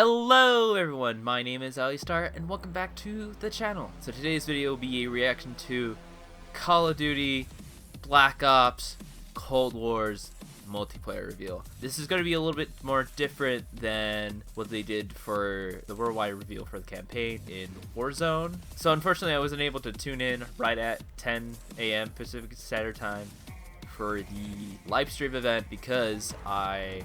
Hello everyone, my name is Alistar and welcome back to the channel. So today's video will be a reaction to Call of Duty Black Ops Cold War's multiplayer reveal. This is going to be a little bit more different than what they did for the worldwide reveal for the campaign in Warzone. So unfortunately I wasn't able to tune in right at 10 a.m. Pacific Standard Time for the live stream event because I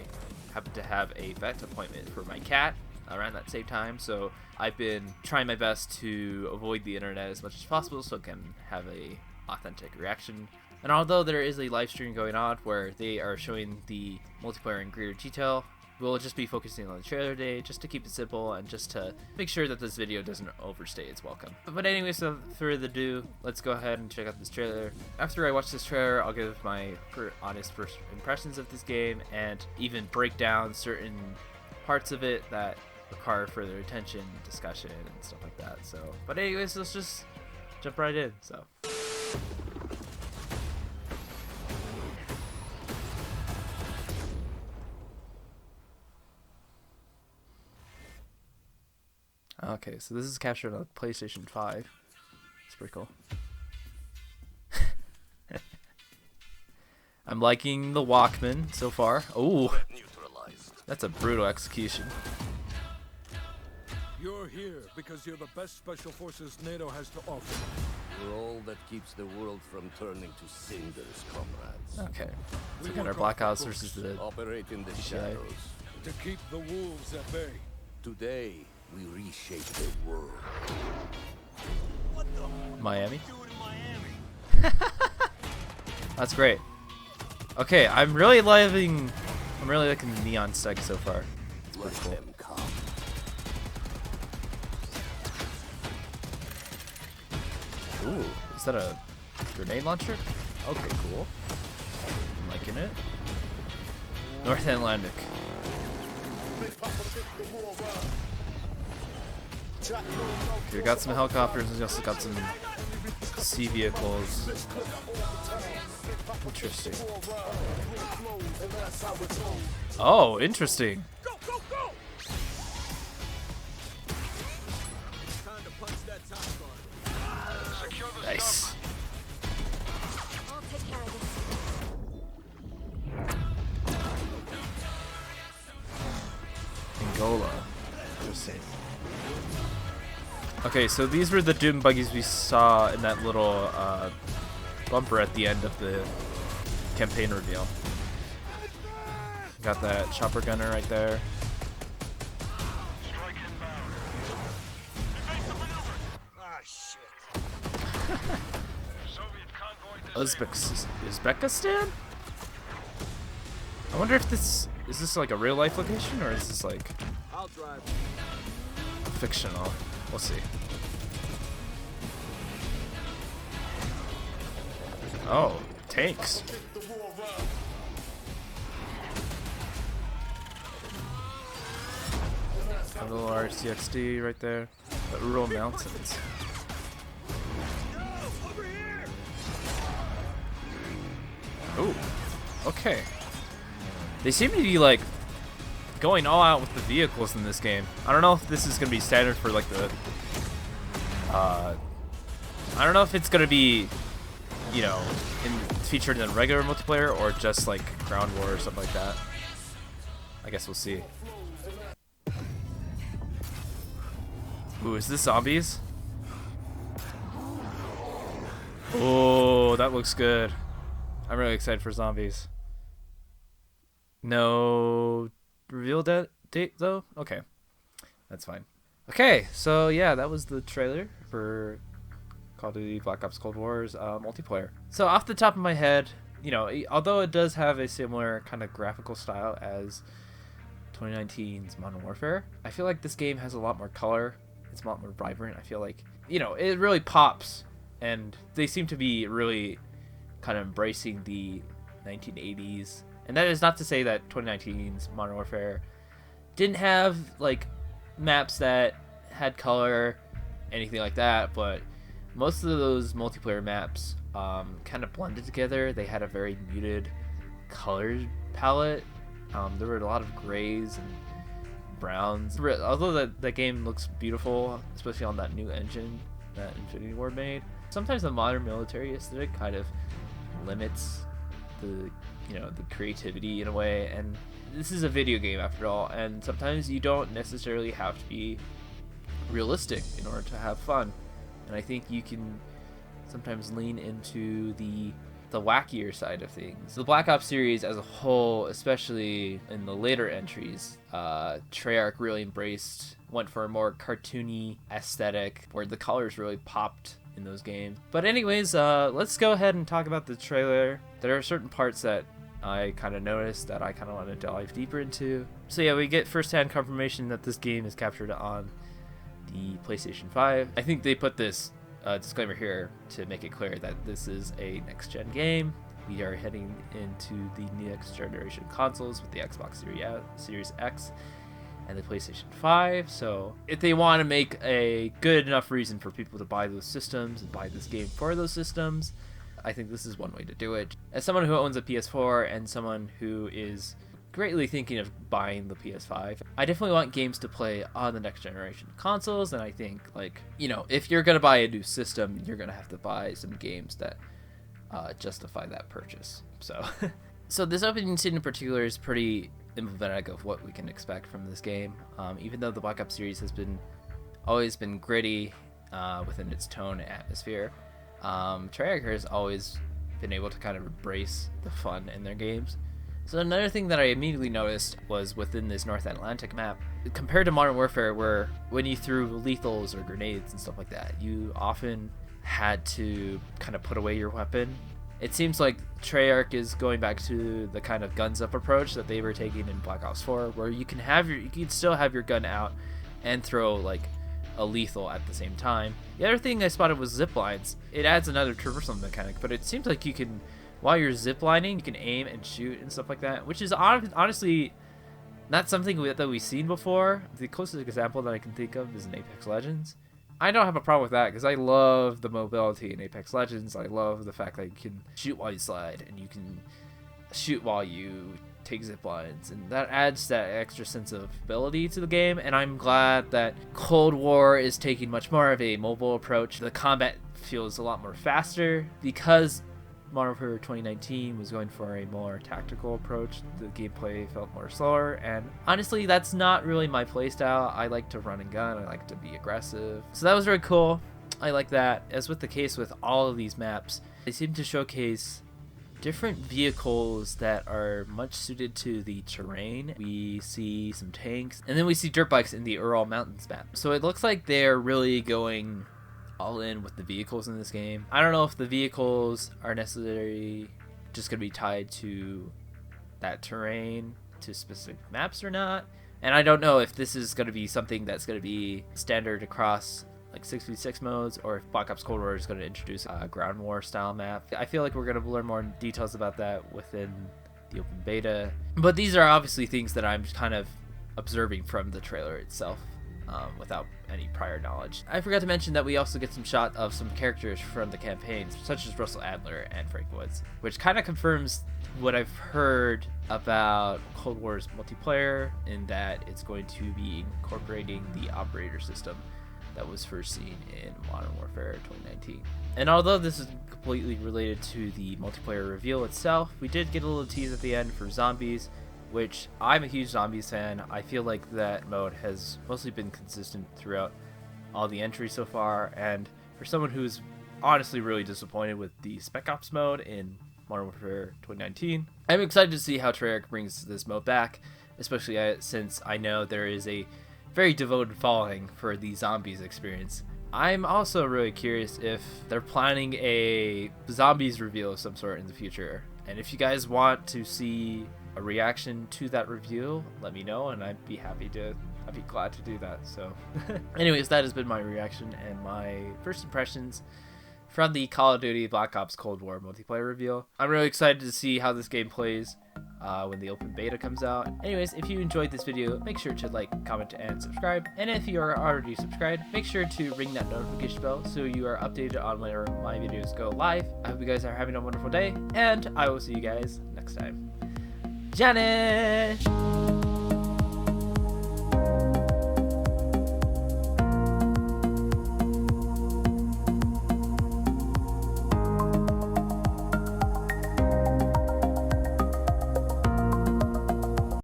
happen to have a vet appointment for my cat around that same time, so I've been trying my best to avoid the internet as much as possible so I can have a authentic reaction. And although there is a live stream going on where they are showing the multiplayer in greater detail, we'll just be focusing on the trailer today just to keep it simple and just to make sure that this video doesn't overstay its welcome. But anyways, without further ado, let's go ahead and check out this trailer. After I watch this trailer, I'll give my honest first impressions of this game and even break down certain parts of it that require further attention, discussion, and stuff like that. So, but anyways, let's just jump right in. So. Okay, so this is captured on PlayStation 5. It's pretty cool. I'm liking the Walkman so far. Oh, that's a brutal execution. You're here because you're the best special forces NATO has to offer. You're all that keeps the world from turning to cinders, comrades. Okay, so we got our Black Ops versus the Operate in the shadows. To keep the wolves at bay. Today, we reshape the world. What the Miami? doing in Miami? That's great. Okay, I'm really liking the neon stack so far. It's Let pretty cool. them come. Ooh, is that a grenade launcher? Okay, cool. I'm liking it. North Atlantic. Okay, we got some helicopters and we also got some sea vehicles. Interesting. Oh, interesting. Go, go, go! Nice. I'll take care of this. Angola. Interesting. Okay, so these were the Doom buggies we saw in that little bumper at the end of the campaign reveal. Got that chopper gunner right there. Ah, shit. Uzbekistan? I wonder if this is this like a real life location or is this like I'll drive. fictional? We'll see. Oh, tanks. A little RCXD right there. The Ural Mountains. Ooh, okay. They seem to be like going all out with the vehicles in this game. I don't know if this is gonna be standard for like the I don't know if it's gonna be, you know, featured in regular multiplayer or just like ground war or something like that. I guess we'll see. Ooh, is this zombies? Oh, that looks good. I'm really excited for zombies. No reveal date though? Okay. That's fine. Okay, so yeah, that was the trailer for Call of Duty Black Ops Cold War's multiplayer. So off the top of my head, you know, although it does have a similar kind of graphical style as 2019's Modern Warfare, I feel like this game has a lot more color. It's a lot more vibrant. I feel like, you know, it really pops, and they seem to be really kind of embracing the 1980s. And that is not to say that 2019's Modern Warfare didn't have like maps that had color, anything like that, but most of those multiplayer maps kind of blended together. They had a very muted color palette. There were a lot of grays and browns. Although the game looks beautiful, especially on that new engine that Infinity Ward made, sometimes the modern military aesthetic kind of limits the the creativity in a way. And this is a video game after all, and sometimes you don't necessarily have to be realistic in order to have fun. And I think you can sometimes lean into the wackier side of things. The Black Ops series as a whole, especially in the later entries, Treyarch really went for a more cartoony aesthetic where the colors really popped in those games. But anyways, let's go ahead and talk about the trailer. There are certain parts that I kind of noticed that I kind of want to dive deeper into. So yeah, we get first-hand confirmation that this game is captured on the PlayStation 5. I think they put this disclaimer here to make it clear that this is a next-gen game. We are heading into the next generation consoles with the Xbox Series X and the PlayStation 5. So if they want to make a good enough reason for people to buy those systems and buy this game for those systems, I think this is one way to do it. As someone who owns a PS4 and someone who is greatly thinking of buying the PS5, I definitely want games to play on the next generation consoles. And I think, like, if you're gonna buy a new system, you're gonna have to buy some games that justify that purchase. So this opening scene in particular is pretty emblematic of what we can expect from this game. Even though the Black Ops series has always been gritty within its tone and atmosphere, Treyarch has always been able to kind of embrace the fun in their games. So another thing that I immediately noticed was within this North Atlantic map, compared to Modern Warfare, where when you threw lethals or grenades and stuff like that, you often had to kind of put away your weapon. It seems like Treyarch is going back to the kind of guns up approach that they were taking in Black Ops 4, where you can still have your gun out and throw like a lethal at the same time. The other thing I spotted was zip lines. It adds another traversal mechanic, but it seems like you can, while you're ziplining, you can aim and shoot and stuff like that, which is honestly not something that we've seen before. The closest example that I can think of is in Apex Legends. I don't have a problem with that because I love the mobility in Apex Legends. I love the fact that you can shoot while you slide and you can shoot while you take zip lines, and that adds that extra sense of ability to the game. And I'm glad that Cold War is taking much more of a mobile approach. The combat feels a lot more faster because Modern Warfare 2019 was going for a more tactical approach. The gameplay felt more slower, and honestly, that's not really my playstyle. I like to run and gun. I like to be aggressive. So that was very cool. I like that. As with the case with all of these maps, they seem to showcase different vehicles that are much suited to the terrain. We see some tanks, and then we see dirt bikes in the Ural Mountains map. So it looks like they're really going all in with the vehicles in this game. I don't know if the vehicles are necessarily just going to be tied to that terrain, to specific maps or not. And I don't know if this is going to be something that's going to be standard across like 6v6 modes, or if Black Ops Cold War is going to introduce a ground war style map. I feel like we're going to learn more details about that within the open beta. But these are obviously things that I'm kind of observing from the trailer itself, without any prior knowledge. I forgot to mention that we also get some shot of some characters from the campaigns, such as Russell Adler and Frank Woods, which kind of confirms what I've heard about Cold War's multiplayer, in that it's going to be incorporating the operator system that was first seen in Modern Warfare 2019. And although this is completely related to the multiplayer reveal itself, we did get a little tease at the end for zombies, which I'm a huge zombies fan. I feel like that mode has mostly been consistent throughout all the entries so far, and for someone who's honestly really disappointed with the Spec Ops mode in Modern Warfare 2019, I'm excited to see how Treyarch brings this mode back, especially since I know there is a very devoted following for the zombies experience. I'm also really curious if they're planning a zombies reveal of some sort in the future, and if you guys want to see a reaction to that reveal, let me know, and I'd be glad to do that. So anyways, that has been my reaction and my first impressions from the Call of Duty Black Ops Cold War multiplayer reveal. I'm really excited to see how this game plays when the open beta comes out. Anyways, if you enjoyed this video, make sure to like, comment, and subscribe. And if you are already subscribed, make sure to ring that notification bell so you are updated on whenever my videos go live. I hope you guys are having a wonderful day, and I will see you guys next time. Janet!